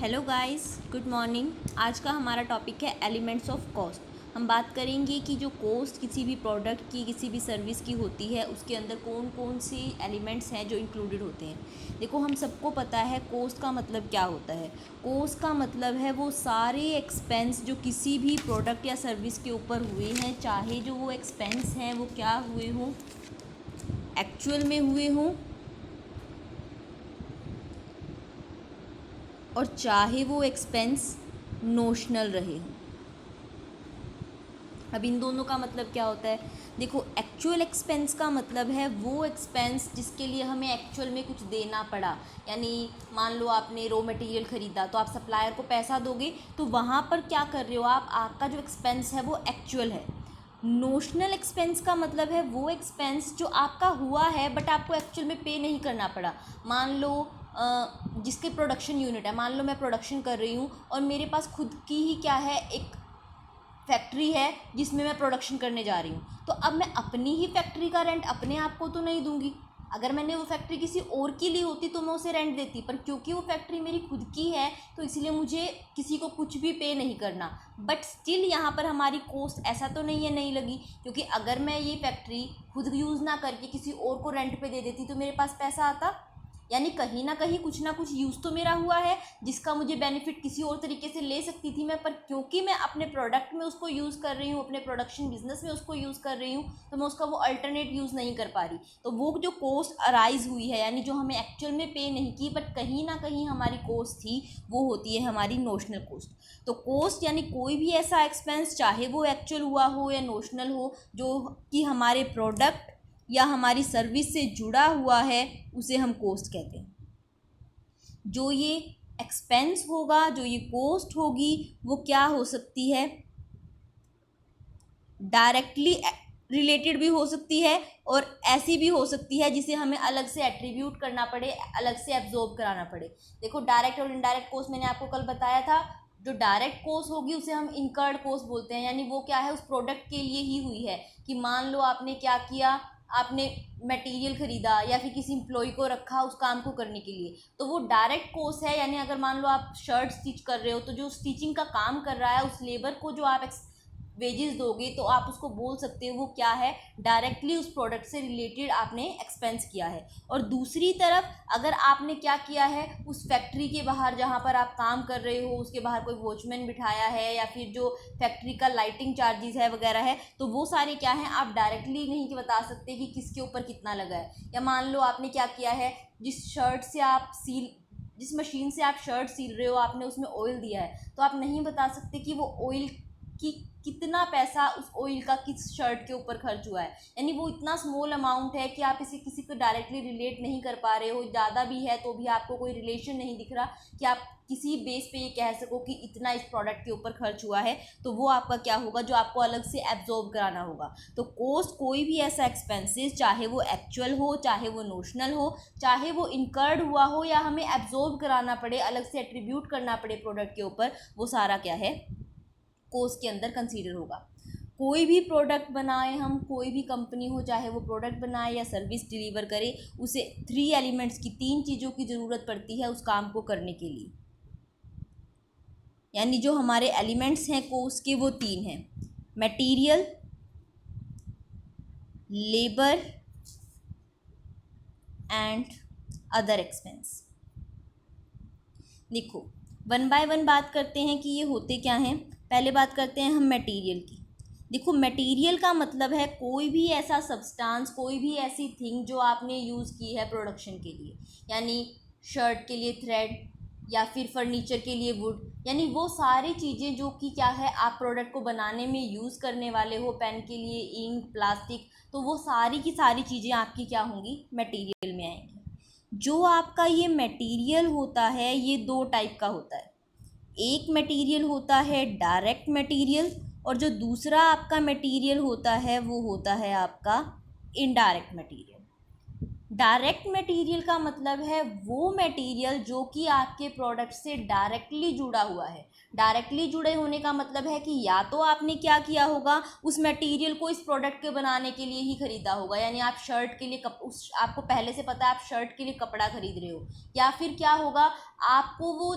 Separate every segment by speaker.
Speaker 1: Hello guys, good morning. आज का हमारा टॉपिक है एलिमेंट्स ऑफ कॉस्ट। हम बात करेंगे कि जो कॉस्ट किसी भी प्रोडक्ट की, किसी भी सर्विस की होती है, उसके अंदर कौन कौन सी एलिमेंट्स हैं जो इंक्लूडेड होते हैं। देखो, हम सबको पता है कॉस्ट का मतलब क्या होता है। कॉस्ट का मतलब है वो सारे एक्सपेंस जो किसी भी प्रोडक्ट या सर्विस के ऊपर हुए हैं, चाहे जो वो एक्सपेंस हैं वो क्या हुए हों, एक्चुअल में हुए हों, और चाहे वो एक्सपेंस नोशनल रहे हों। अब इन दोनों का मतलब क्या होता है। देखो, एक्चुअल एक्सपेंस का मतलब है वो एक्सपेंस जिसके लिए हमें एक्चुअल में कुछ देना पड़ा। यानी मान लो आपने रॉ मटेरियल ख़रीदा, तो आप सप्लायर को पैसा दोगे, तो वहाँ पर क्या कर रहे हो आप, आपका जो एक्सपेंस है वो एक्चुअल है। नोशनल एक्सपेंस का मतलब है वो एक्सपेंस जो आपका हुआ है बट आपको एक्चुअल में पे नहीं करना पड़ा। मान लो जिसके प्रोडक्शन यूनिट है, मान लो मैं प्रोडक्शन कर रही हूँ और मेरे पास खुद की ही क्या है, एक फैक्ट्री है जिसमें मैं प्रोडक्शन करने जा रही हूँ। तो अब मैं अपनी ही फैक्ट्री का रेंट अपने आप को तो नहीं दूंगी। अगर मैंने वो फैक्ट्री किसी और की ली होती तो मैं उसे रेंट देती, पर क्योंकि वो फैक्ट्री मेरी खुद की है तो इसलिए मुझे किसी को कुछ भी पे नहीं करना। बट स्टिल यहाँ पर हमारी कॉस्ट ऐसा तो नहीं है नहीं लगी, क्योंकि अगर मैं ये फैक्ट्री खुद यूज़ ना करके किसी और को रेंट पे दे देती तो मेरे पास पैसा आता। यानी कहीं ना कहीं कुछ ना कुछ यूज़ तो मेरा हुआ है जिसका मुझे बेनिफिट किसी और तरीके से ले सकती थी मैं, पर क्योंकि मैं अपने प्रोडक्ट में उसको यूज़ कर रही हूँ, अपने प्रोडक्शन बिजनेस में उसको यूज़ कर रही हूँ, तो मैं उसका वो अल्टरनेट यूज़ नहीं कर पा रही। तो वो जो कॉस्ट अराइज हुई है, यानी जो हमें एक्चुअल में पे नहीं की बट कहीं ना कहीं हमारी कॉस्ट थी, वो होती है हमारी नोशनल कॉस्ट। तो कॉस्ट यानी कोई भी ऐसा एक्सपेंस, चाहे वो एक्चुअल हुआ हो या नोशनल हो, जो कि हमारे प्रोडक्ट या हमारी सर्विस से जुड़ा हुआ है, उसे हम कॉस्ट कहते हैं। जो ये एक्सपेंस होगा, जो ये कॉस्ट होगी, वो क्या हो सकती है, डायरेक्टली रिलेटेड भी हो सकती है और ऐसी भी हो सकती है जिसे हमें अलग से एट्रीब्यूट करना पड़े, अलग से एब्जॉर्ब कराना पड़े। देखो, डायरेक्ट और इनडायरेक्ट कॉस्ट मैंने आपको कल बताया था। जो डायरेक्ट कॉस्ट होगी उसे हम इनकर्ड कॉस्ट बोलते हैं, यानी वो क्या है, उस प्रोडक्ट के लिए ही हुई है। कि मान लो आपने क्या किया, आपने मटेरियल खरीदा या फिर किसी एम्प्लॉय को रखा उस काम को करने के लिए, तो वो डायरेक्ट कॉस्ट है। यानी अगर मान लो आप शर्ट स्टिच कर रहे हो, तो जो स्टिचिंग का काम कर रहा है उस लेबर को जो आप वेजेस दोगे, तो आप उसको बोल सकते हो वो क्या है, डायरेक्टली उस प्रोडक्ट से रिलेटेड आपने एक्सपेंस किया है। और दूसरी तरफ अगर आपने क्या किया है, उस फैक्ट्री के बाहर जहाँ पर आप काम कर रहे हो उसके बाहर कोई वॉचमैन बिठाया है, या फिर जो फैक्ट्री का लाइटिंग चार्जेस है वगैरह है, तो वो सारे क्या हैं, आप डायरेक्टली नहीं बता सकते कि किसके ऊपर कितना लगा है। या मान लो आपने क्या किया है, जिस मशीन से आप शर्ट सील रहे हो, आपने उसमें ऑयल दिया है, तो आप नहीं बता सकते कि वो ऑयल कि कितना पैसा उस ऑयल का किस शर्ट के ऊपर खर्च हुआ है। यानी वो इतना स्मॉल अमाउंट है कि आप इसे किसी को डायरेक्टली रिलेट नहीं कर पा रहे हो। ज़्यादा भी है तो भी आपको कोई रिलेशन नहीं दिख रहा कि आप किसी बेस पे ये कह सको कि इतना इस प्रोडक्ट के ऊपर खर्च हुआ है। तो वो आपका क्या होगा, जो आपको अलग से एब्जॉर्ब कराना होगा। तो कॉस्ट कोई भी ऐसा एक्सपेंसेस, चाहे वो एक्चुअल हो, चाहे वो नोशनल हो, चाहे वो इनकर्ड हुआ हो या हमें एब्जॉर्ब कराना पड़े, अलग से एट्रीब्यूट करना पड़े प्रोडक्ट के ऊपर, वो सारा क्या है, कॉस्ट के अंदर कंसीडर होगा। कोई भी प्रोडक्ट बनाए हम, कोई भी कंपनी हो, चाहे वो प्रोडक्ट बनाए या सर्विस डिलीवर करे, उसे 3 एलिमेंट्स की, 3 चीज़ों की ज़रूरत पड़ती है उस काम को करने के लिए। यानी जो हमारे एलिमेंट्स हैं कॉस्ट के, वो 3 हैं: material, labour and other expense. देखो, वन बाय वन बात करते हैं कि ये होते क्या हैं। पहले बात करते हैं हम मटेरियल की। देखो, मटेरियल का मतलब है कोई भी ऐसा सब्सटेंस, कोई भी ऐसी थिंग जो आपने यूज़ की है प्रोडक्शन के लिए। यानी शर्ट के लिए थ्रेड, या फिर फर्नीचर के लिए वुड, यानी वो सारी चीज़ें जो कि क्या है, आप प्रोडक्ट को बनाने में यूज़ करने वाले हो। पेन के लिए इंक, प्लास्टिक, तो वो सारी की सारी चीज़ें आपकी क्या होंगी, मटेरियल में आएंगी। जो आपका ये मटेरियल होता है, ये 2 टाइप का होता है। एक मटेरियल होता है डायरेक्ट मटेरियल, और जो दूसरा आपका मटेरियल होता है वो होता है आपका इनडायरेक्ट मटेरियल। डायरेक्ट मटेरियल का मतलब है वो मटेरियल जो कि आपके प्रोडक्ट से डायरेक्टली जुड़ा हुआ है। डायरेक्टली जुड़े होने का मतलब है कि या तो आपने क्या किया होगा, उस मटेरियल को इस प्रोडक्ट के बनाने के लिए ही खरीदा होगा। यानी आप शर्ट के लिए आपको पहले से पता है आप शर्ट के लिए कपड़ा खरीद रहे हो, या फिर क्या होगा, आपको वो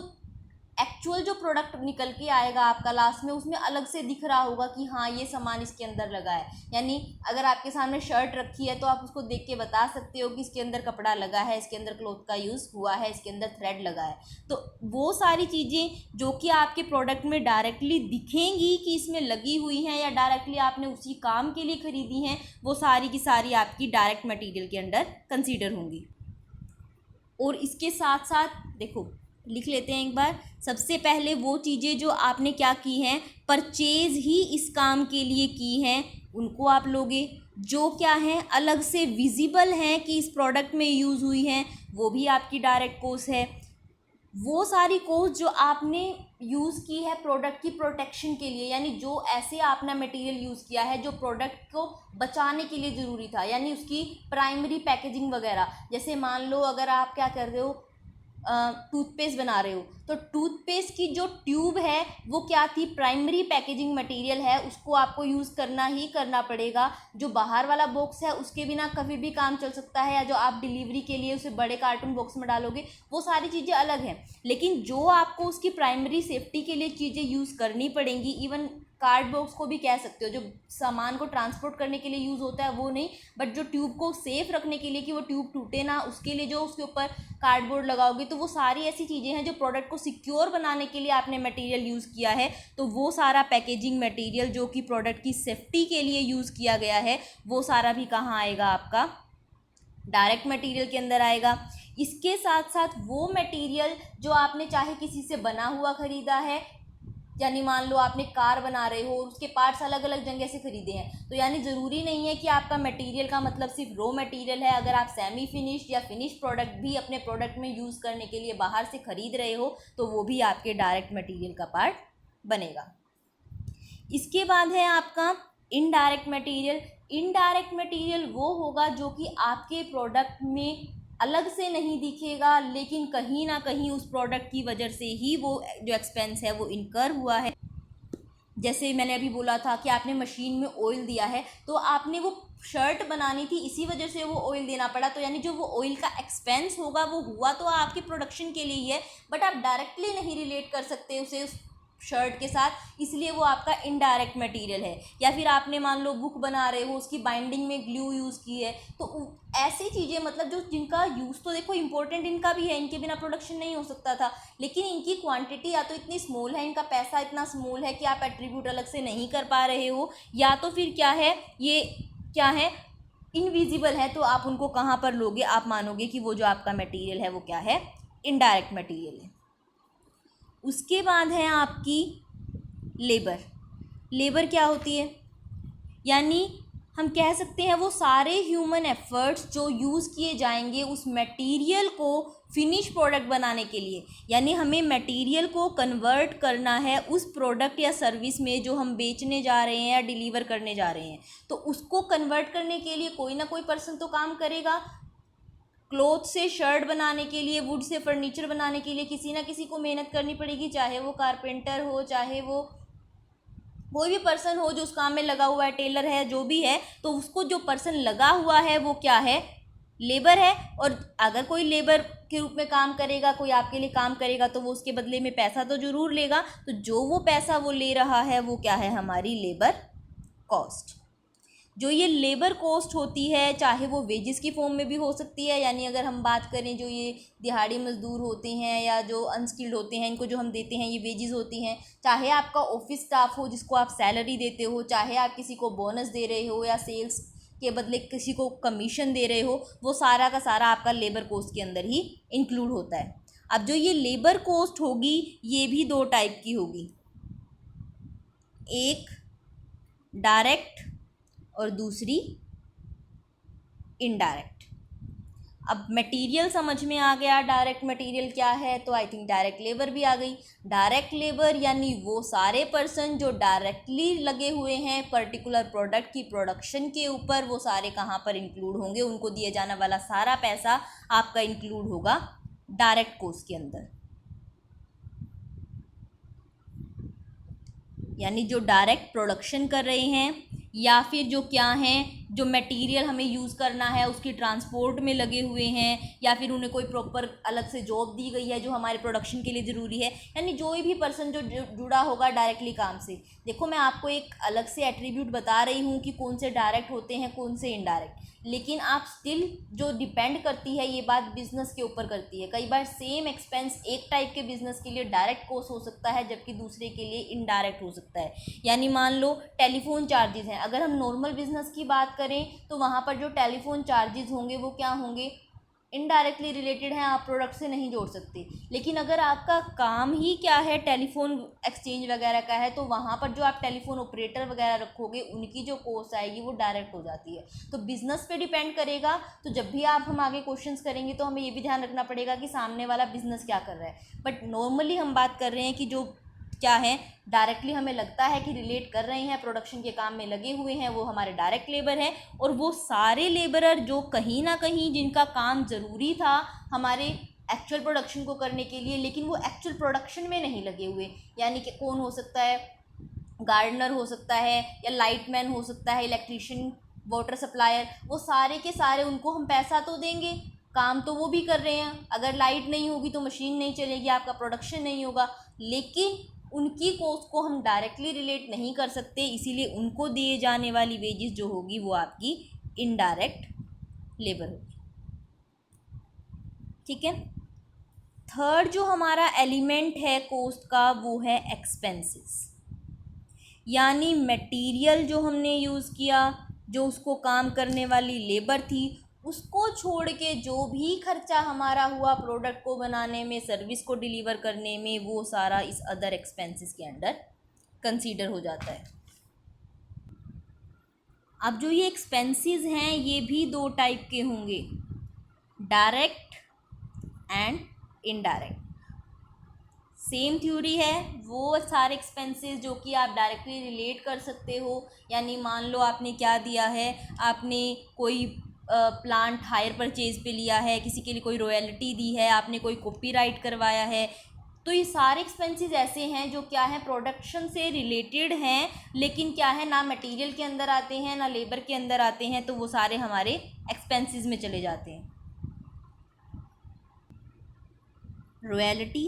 Speaker 1: एक्चुअल जो प्रोडक्ट निकल के आएगा आपका लास्ट में, उसमें अलग से दिख रहा होगा कि हाँ ये सामान इसके अंदर लगा है। यानी अगर आपके सामने शर्ट रखी है तो आप उसको देख के बता सकते हो कि इसके अंदर कपड़ा लगा है, इसके अंदर क्लॉथ का यूज़ हुआ है, इसके अंदर थ्रेड लगा है। तो वो सारी चीज़ें जो कि आपके प्रोडक्ट में डायरेक्टली दिखेंगी कि इसमें लगी हुई हैं या डायरेक्टली आपने उसी काम के लिए ख़रीदी हैं, वो सारी की सारी आपकी डायरेक्ट मटेरियल के अंडर कंसीडर होंगी। और इसके साथ साथ देखो, लिख लेते हैं एक बार। सबसे पहले वो चीज़ें जो आपने क्या की हैं, परचेज़ ही इस काम के लिए की हैं, उनको आप लोगे। जो क्या हैं, अलग से विजिबल हैं कि इस प्रोडक्ट में यूज़ हुई हैं, वो भी आपकी डायरेक्ट कॉस्ट है। वो सारी कॉस्ट जो आपने यूज़ की है प्रोडक्ट की प्रोटेक्शन के लिए, यानी जो ऐसे आपने मटेरियल यूज़ किया है जो प्रोडक्ट को बचाने के लिए ज़रूरी था, यानी उसकी प्राइमरी पैकेजिंग वगैरह। जैसे मान लो अगर आप क्या कर रहे हो, टूथपेस्ट बना रहे हो, तो टूथपेस्ट की जो ट्यूब है वो क्या थी, प्राइमरी पैकेजिंग मटेरियल है, उसको आपको यूज़ करना ही करना पड़ेगा। जो बाहर वाला बॉक्स है उसके बिना कभी भी काम चल सकता है, या जो आप डिलीवरी के लिए उसे बड़े कार्टून बॉक्स में डालोगे, वो सारी चीज़ें अलग हैं। लेकिन जो आपको उसकी प्राइमरी सेफ्टी के लिए चीज़ें यूज़ करनी पड़ेंगी, इवन कार्ड बॉक्स को भी कह सकते हो, जो सामान को ट्रांसपोर्ट करने के लिए यूज़ होता है वो नहीं, बट जो ट्यूब को सेफ रखने के लिए कि वो ट्यूब टूटे ना, उसके लिए जो उसके ऊपर कार्डबोर्ड लगाओगे, तो वो सारी ऐसी चीज़ें हैं जो प्रोडक्ट को सिक्योर बनाने के लिए आपने मटेरियल यूज़ किया है। तो वो सारा पैकेजिंग मटेरियल जो कि प्रोडक्ट की सेफ्टी के लिए यूज़ किया गया है, वो सारा भी कहाँ आएगा, आपका डायरेक्ट मटेरियल के अंदर आएगा। इसके साथ साथ वो मटेरियल जो आपने चाहे किसी से बना हुआ ख़रीदा है, यानी मान लो आपने कार बना रहे हो और उसके पार्ट्स अलग अलग जगह से ख़रीदे हैं, तो यानी ज़रूरी नहीं है कि आपका मटेरियल का मतलब सिर्फ रॉ मटेरियल है। अगर आप सेमी फिनिश्ड या फिनिश प्रोडक्ट भी अपने प्रोडक्ट में यूज़ करने के लिए बाहर से ख़रीद रहे हो, तो वो भी आपके डायरेक्ट मटेरियल का पार्ट बनेगा। इसके बाद है आपका इनडायरेक्ट मटेरियल। इनडायरेक्ट मटेरियल वो होगा जो कि आपके प्रोडक्ट में अलग से नहीं दिखेगा, लेकिन कहीं ना कहीं उस प्रोडक्ट की वजह से ही वो जो एक्सपेंस है वो इनकर हुआ है। जैसे मैंने अभी बोला था कि आपने मशीन में ऑयल दिया है, तो आपने वो शर्ट बनानी थी, इसी वजह से वो ऑयल देना पड़ा, तो यानी जो वो ऑयल का एक्सपेंस होगा वो हुआ तो आपके प्रोडक्शन के लिए ही है, बट आप डायरेक्टली नहीं रिलेट कर सकते उसे उस शर्ट के साथ, इसलिए वो आपका इनडायरेक्ट मटेरियल है। या फिर आपने मान लो बुक बना रहे हो, उसकी बाइंडिंग में ग्लू यूज़ की है, तो ऐसी चीज़ें मतलब जो जिनका यूज़ तो देखो इंपॉर्टेंट इनका भी है, इनके बिना प्रोडक्शन नहीं हो सकता था, लेकिन इनकी क्वांटिटी या तो इतनी स्मॉल है, इनका पैसा इतना स्मॉल है कि आप एट्रीब्यूट अलग से नहीं कर पा रहे हो, या तो फिर क्या है, ये क्या है, इनविजिबल है, तो आप उनको कहाँ पर लोगे, आप मानोगे कि वो जो आपका मटेरियल है वो क्या है, इनडायरेक्ट मटेरियल है। उसके बाद है आपकी लेबर। लेबर क्या होती है, यानी हम कह सकते हैं वो सारे ह्यूमन एफर्ट्स जो यूज़ किए जाएंगे उस मटेरियल को फिनिश प्रोडक्ट बनाने के लिए, यानी हमें मटेरियल को कन्वर्ट करना है उस प्रोडक्ट या सर्विस में जो हम बेचने जा रहे हैं या डिलीवर करने जा रहे हैं, तो उसको कन्वर्ट करने के लिए कोई ना कोई पर्सन तो काम करेगा। क्लॉथ से शर्ट बनाने के लिए, वुड से फर्नीचर बनाने के लिए किसी ना किसी को मेहनत करनी पड़ेगी, चाहे वो कारपेंटर हो, चाहे वो कोई भी पर्सन हो जो उस काम में लगा हुआ है, टेलर है, जो भी है, तो उसको जो पर्सन लगा हुआ है वो क्या है, लेबर है। और अगर कोई लेबर के रूप में काम करेगा, कोई आपके लिए काम करेगा, तो वो उसके बदले में पैसा तो ज़रूर लेगा, तो जो वो पैसा वो ले रहा है वो क्या है, हमारी लेबर कॉस्ट। जो ये लेबर कॉस्ट होती है, चाहे वो वेजेस की फॉर्म में भी हो सकती है, यानी अगर हम बात करें जो ये दिहाड़ी मजदूर होते हैं या जो अनस्किल्ड होते हैं, इनको जो हम देते हैं ये वेजेस होती हैं, चाहे आपका ऑफिस स्टाफ हो जिसको आप सैलरी देते हो, चाहे आप किसी को बोनस दे रहे हो या सेल्स के बदले किसी को कमीशन दे रहे हो, वो सारा का सारा आपका लेबर कॉस्ट के अंदर ही इंक्लूड होता है। अब जो ये लेबर कॉस्ट होगी ये भी दो टाइप की होगी, एक डायरेक्ट और दूसरी इनडायरेक्ट। अब मटेरियल समझ में आ गया, डायरेक्ट मटेरियल क्या है, तो आई थिंक डायरेक्ट लेबर भी आ गई। डायरेक्ट लेबर यानी वो सारे पर्सन जो डायरेक्टली लगे हुए हैं पर्टिकुलर प्रोडक्ट की प्रोडक्शन के ऊपर, वो सारे कहाँ पर इंक्लूड होंगे, उनको दिया जाने वाला सारा पैसा आपका इंक्लूड होगा डायरेक्ट कॉस्ट के अंदर। यानी जो डायरेक्ट प्रोडक्शन कर रहे हैं या फिर जो क्या हैं, जो मटेरियल हमें यूज़ करना है उसकी ट्रांसपोर्ट में लगे हुए हैं, या फिर उन्हें कोई प्रॉपर अलग से जॉब दी गई है जो हमारे प्रोडक्शन के लिए ज़रूरी है, यानी जो भी पर्सन जो जुड़ा होगा डायरेक्टली काम से। देखो मैं आपको एक अलग से एट्रीब्यूट बता रही हूँ कि कौन से डायरेक्ट होते हैं कौन से इनडायरेक्ट, लेकिन आप स्टिल जो डिपेंड करती है ये बात बिज़नेस के ऊपर करती है। कई बार सेम एक्सपेंस एक टाइप के बिज़नेस के लिए डायरेक्ट कॉस्ट हो सकता है जबकि दूसरे के लिए इनडायरेक्ट हो सकता है। यानी मान लो टेलीफोन चार्जेस हैं, अगर हम नॉर्मल बिज़नेस की बात करें तो वहाँ पर जो टेलीफोन चार्जेस होंगे वो क्या होंगे, इनडायरेक्टली रिलेटेड हैं, आप प्रोडक्ट से नहीं जोड़ सकते। लेकिन अगर आपका काम ही क्या है टेलीफोन एक्सचेंज वगैरह का है तो वहाँ पर जो आप टेलीफोन ऑपरेटर वगैरह रखोगे उनकी जो कॉस्ट आएगी वो डायरेक्ट हो जाती है। तो बिज़नेस पे डिपेंड करेगा। तो जब भी हम आगे क्वेश्चंस करेंगे तो हमें ये भी ध्यान रखना पड़ेगा कि सामने वाला बिज़नेस क्या कर रहा है। बट नॉर्मली हम बात कर रहे हैं कि जो क्या है डायरेक्टली हमें लगता है कि रिलेट कर रहे हैं, प्रोडक्शन के काम में लगे हुए हैं, वो हमारे डायरेक्ट लेबर हैं। और वो सारे लेबरर जो कहीं ना कहीं जिनका काम ज़रूरी था हमारे एक्चुअल प्रोडक्शन को करने के लिए, लेकिन वो एक्चुअल प्रोडक्शन में नहीं लगे हुए, यानी कि कौन हो सकता है, गार्डनर हो सकता है, या लाइटमैन हो सकता है, इलेक्ट्रीशियन, वाटर सप्लायर, वो सारे के सारे उनको हम पैसा तो देंगे, काम तो वो भी कर रहे हैं। अगर लाइट नहीं होगी तो मशीन नहीं चलेगी, आपका प्रोडक्शन नहीं होगा, लेकिन उनकी कॉस्ट को हम डायरेक्टली रिलेट नहीं कर सकते, इसीलिए उनको दिए जाने वाली वेजेस जो होगी वो आपकी इनडायरेक्ट लेबर होगी। ठीक है। थर्ड जो हमारा एलिमेंट है कॉस्ट का वो है एक्सपेंसेस, यानी मटेरियल जो हमने यूज़ किया, जो उसको काम करने वाली लेबर थी, उसको छोड़ के जो भी खर्चा हमारा हुआ प्रोडक्ट को बनाने में, सर्विस को डिलीवर करने में, वो सारा इस अदर एक्सपेंसेस के अंडर कंसीडर हो जाता है। अब जो ये एक्सपेंसेस हैं ये भी दो टाइप के होंगे, direct and indirect. Same theory है, वो सारे एक्सपेंसेस जो कि आप डायरेक्टली रिलेट कर सकते हो। यानी मान लो आपने क्या दिया है, आपने कोई प्लांट हायर परचेज पे लिया है, किसी के लिए कोई रॉयल्टी दी है, आपने कोई कॉपीराइट करवाया है, तो ये सारे एक्सपेंसेस ऐसे हैं जो क्या है प्रोडक्शन से रिलेटेड हैं, लेकिन क्या है ना मटेरियल के अंदर आते हैं ना लेबर के अंदर आते हैं, तो वो सारे हमारे एक्सपेंसेस में चले जाते हैं। रॉयल्टी,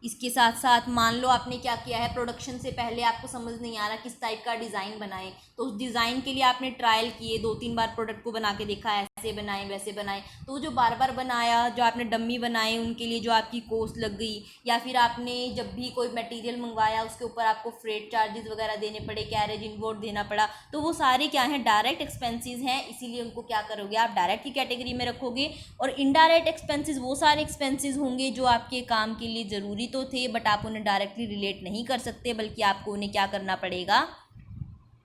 Speaker 1: इसके साथ साथ मान लो आपने क्या किया है, प्रोडक्शन से पहले आपको समझ नहीं आ रहा किस टाइप का डिज़ाइन बनाए, तो उस डिज़ाइन के लिए आपने ट्रायल किए, 2-3 बार प्रोडक्ट को बना के देखा, ऐसे बनाए वैसे बनाए, तो जो बार बार बनाया, जो आपने डम्मी बनाए उनके लिए जो आपकी कॉस्ट लग गई, या फिर आपने जब भी कोई मटेरियल मंगवाया उसके ऊपर आपको फ्रेट चार्जेस वगैरह देने पड़े, कैरेज इनवॉर्ड देना पड़ा, तो वो सारे क्या हैं डायरेक्ट एक्सपेंसेस हैं, इसीलिए उनको क्या करोगे आप डायरेक्ट की कैटेगरी में रखोगे। और इनडायरेक्ट एक्सपेंसेस वो सारे एक्सपेंसेस होंगे जो आपके काम के लिए ज़रूरी तो थे बट आप उन्हें डायरेक्टली रिलेट नहीं कर सकते, बल्कि आपको उन्हें क्या करना पड़ेगा,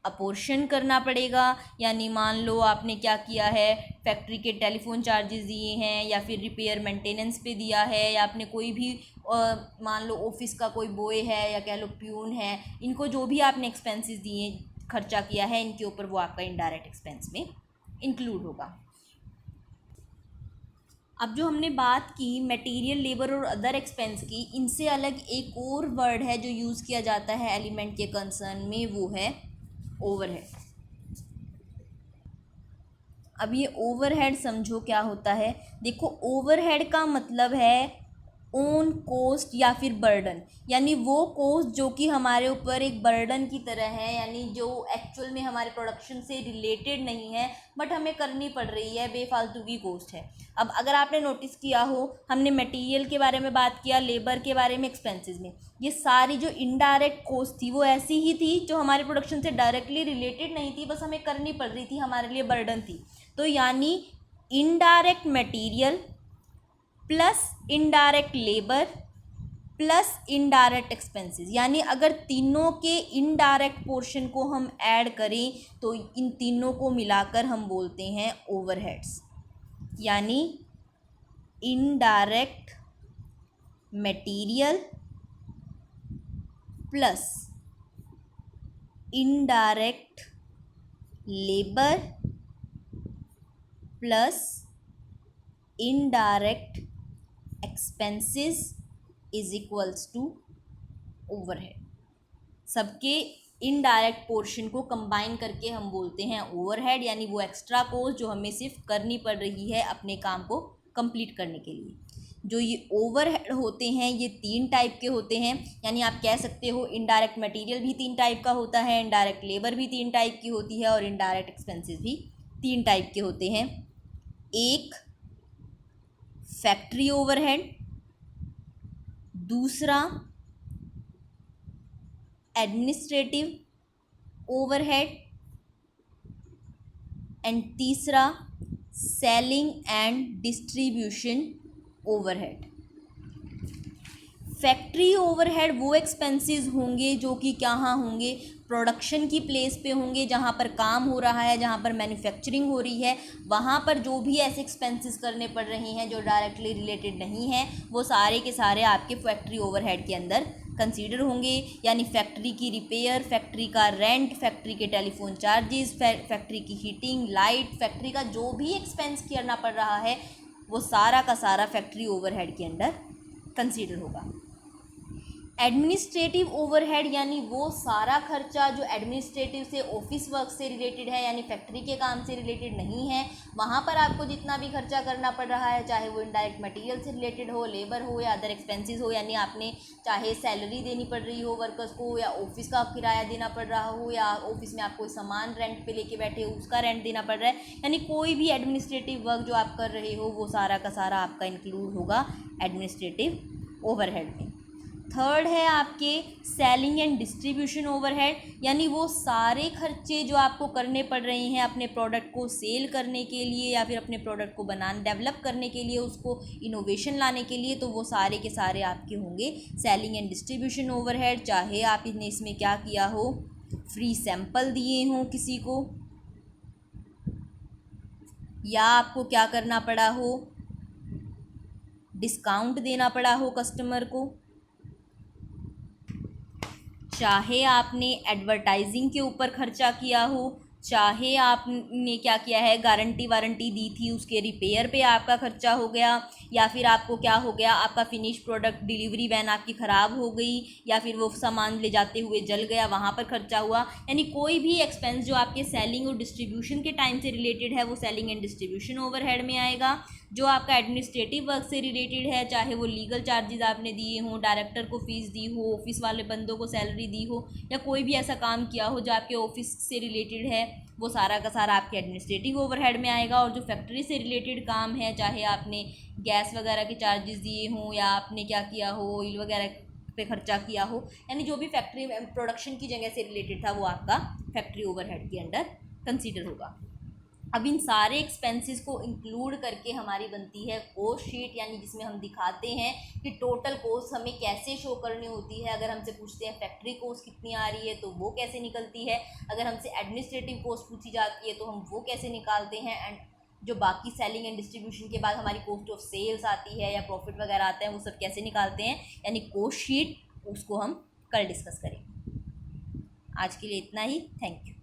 Speaker 1: अपोर्शन करना पड़ेगा। यानी मान लो आपने क्या किया है, फैक्ट्री के टेलीफोन चार्जेस दिए हैं, या फिर रिपेयर मेंटेनेंस पे दिया है, या आपने कोई भी मान लो ऑफिस का कोई बॉय है या कह लो प्यून है, इनको जो भी आपने एक्सपेंसेस दिए, खर्चा किया है, इनके ऊपर वो आपका इनडायरेक्ट एक्सपेंस में इंक्लूड होगा। अब जो हमने बात की मटेरियल, लेबर और अदर एक्सपेंस की, इनसे अलग एक और वर्ड है जो यूज़ किया जाता है एलिमेंट के कंसर्न में, वो है ओवरहेड। अब ये ओवरहेड समझो क्या होता है। देखो ओवरहेड का मतलब है ओन कॉस्ट या फिर बर्डन, यानी वो कॉस्ट जो कि हमारे ऊपर एक बर्डन की तरह है, यानी जो एक्चुअल में हमारे प्रोडक्शन से रिलेटेड नहीं है बट हमें करनी पड़ रही है, बेफालतू की कॉस्ट है। अब अगर आपने नोटिस किया हो, हमने मटेरियल के बारे में बात किया, लेबर के बारे में, एक्सपेंसेस में, ये सारी जो इनडायरेक्ट कॉस्ट थी वो ऐसी ही थी जो हमारे प्रोडक्शन से डायरेक्टली रिलेटेड नहीं थी, बस हमें करनी पड़ रही थी, हमारे लिए बर्डन थी। तो यानी indirect material plus indirect labour plus indirect expenses, यानी अगर तीनों के इनडायरेक्ट पोर्शन को हम ऐड करें तो इन तीनों को मिलाकर हम बोलते हैं ओवरहेड्स। यानी indirect material plus indirect labour plus indirect expenses is equals to overhead. सबके इनडायरेक्ट पोर्शन को कंबाइन करके हम बोलते हैं ओवरहेड, यानी वो एक्स्ट्रा कॉस्ट जो हमें सिर्फ करनी पड़ रही है अपने काम को कंप्लीट करने के लिए। जो ये ओवरहेड होते हैं ये 3 टाइप के होते हैं, यानी आप कह सकते हो इनडायरेक्ट मटेरियल भी 3 टाइप का होता है, इनडायरेक्ट लेबर भी 3 टाइप की होती है और इनडायरेक्ट एक्सपेंसेस भी 3 टाइप के होते हैं। एक फैक्ट्री ओवरहेड, दूसरा एडमिनिस्ट्रेटिव ओवरहेड एंड तीसरा selling and distribution overhead. Factory overhead वो एक्सपेंसेस होंगे जो कि कहाँ होंगे, प्रोडक्शन की प्लेस पे होंगे, जहाँ पर काम हो रहा है, जहाँ पर मैन्युफैक्चरिंग हो रही है, वहाँ पर जो भी ऐसे एक्सपेंसेस करने पड़ रहे हैं जो डायरेक्टली रिलेटेड नहीं हैं, वो सारे के सारे आपके फैक्ट्री ओवरहेड के अंदर कंसीडर होंगे। यानी फैक्ट्री की रिपेयर, फैक्ट्री का रेंट, फैक्ट्री के टेलीफोन चार्जेस, फैक्ट्री की हीटिंग, लाइट, फैक्ट्री का जो भी एक्सपेंस करना पड़ रहा है वो सारा का सारा फैक्ट्री ओवरहेड के अंदर कंसीडर होगा। एडमिनिस्ट्रेटिव ओवरहेड यानी वो सारा खर्चा जो एडमिनिस्ट्रेटिव से, ऑफिस वर्क से रिलेटेड है, यानी फैक्ट्री के काम से रिलेटेड नहीं है, वहाँ पर आपको जितना भी खर्चा करना पड़ रहा है, चाहे वो इनडायरेक्ट मटेरियल से रिलेटेड हो, लेबर हो या अदर एक्सपेंसेस हो, यानी आपने चाहे सैलरी देनी पड़ रही हो वर्कर्स को, या ऑफिस का किराया देना पड़ रहा हो, या ऑफिस में आप कोई सामान रेंट पे लेके बैठे हो उसका रेंट देना पड़ रहा है, यानी कोई भी एडमिनिस्ट्रेटिव वर्क जो आप कर रहे हो वो सारा का सारा आपका इंक्लूड होगा एडमिनिस्ट्रेटिव ओवरहेड में। थर्ड है आपके सेलिंग एंड डिस्ट्रीब्यूशन ओवरहेड, यानी वो सारे खर्चे जो आपको करने पड़ रहे हैं अपने प्रोडक्ट को सेल करने के लिए या फिर अपने प्रोडक्ट को डेवलप करने के लिए, उसको इनोवेशन लाने के लिए, तो वो सारे के सारे आपके होंगे सेलिंग एंड डिस्ट्रीब्यूशन ओवरहेड। चाहे आप इसमें क्या किया हो, फ्री सैंपल दिए हों किसी को, या आपको क्या करना पड़ा हो, डिस्काउंट देना पड़ा हो कस्टमर को, चाहे आपने एडवर्टाइजिंग के ऊपर खर्चा किया हो, चाहे आपने क्या किया है गारंटी वारंटी दी थी उसके रिपेयर पे आपका खर्चा हो गया, या फिर आपको क्या हो गया, आपका फिनिश प्रोडक्ट डिलीवरी वैन आपकी ख़राब हो गई, या फिर वो सामान ले जाते हुए जल गया, वहाँ पर खर्चा हुआ। यानी कोई भी एक्सपेंस जो आपके सेलिंग और डिस्ट्रीब्यूशन के टाइम से रिलेटेड है वो सेलिंग एंड डिस्ट्रीब्यूशन ओवरहेड में आएगा। जो आपका एडमिनिस्ट्रेटिव वर्क से रिलेटेड है, चाहे वो लीगल चार्जेस आपने दिए हों, डायरेक्टर को फ़ीस दी हो, ऑफिस वाले बंदों को सैलरी दी हो, या कोई भी ऐसा काम किया हो जो आपके ऑफिस से रिलेटेड है, वो सारा का सारा आपके एडमिनिस्ट्रेटिव ओवरहेड में आएगा। और जो फैक्ट्री से रिलेटेड काम है, चाहे आपने गैस वगैरह के चार्जेस दिए हों या आपने क्या किया हो, ऑयल वगैरह पे खर्चा किया हो, यानी जो भी फैक्ट्री प्रोडक्शन की जगह से रिलेटेड था वो आपका फैक्ट्री ओवरहेड के अंडर कंसीडर होगा। अब इन सारे एक्सपेंसेस को इंक्लूड करके हमारी बनती है कॉस्ट शीट, यानी जिसमें हम दिखाते हैं कि टोटल कॉस्ट हमें कैसे शो करनी होती है। अगर हमसे पूछते हैं फैक्ट्री कॉस्ट कितनी आ रही है तो वो कैसे निकलती है, अगर हमसे एडमिनिस्ट्रेटिव कॉस्ट पूछी जाती है तो हम वो कैसे निकालते हैं, एंड जो बाकी सेलिंग एंड डिस्ट्रीब्यूशन के बाद हमारी कॉस्ट ऑफ सेल्स आती है या प्रॉफिट वगैरह आते हैं वो सब कैसे निकालते हैं, यानी कॉस्ट शीट, उसको हम कल डिस्कस करेंगे। आज के लिए इतना ही, थैंक यू।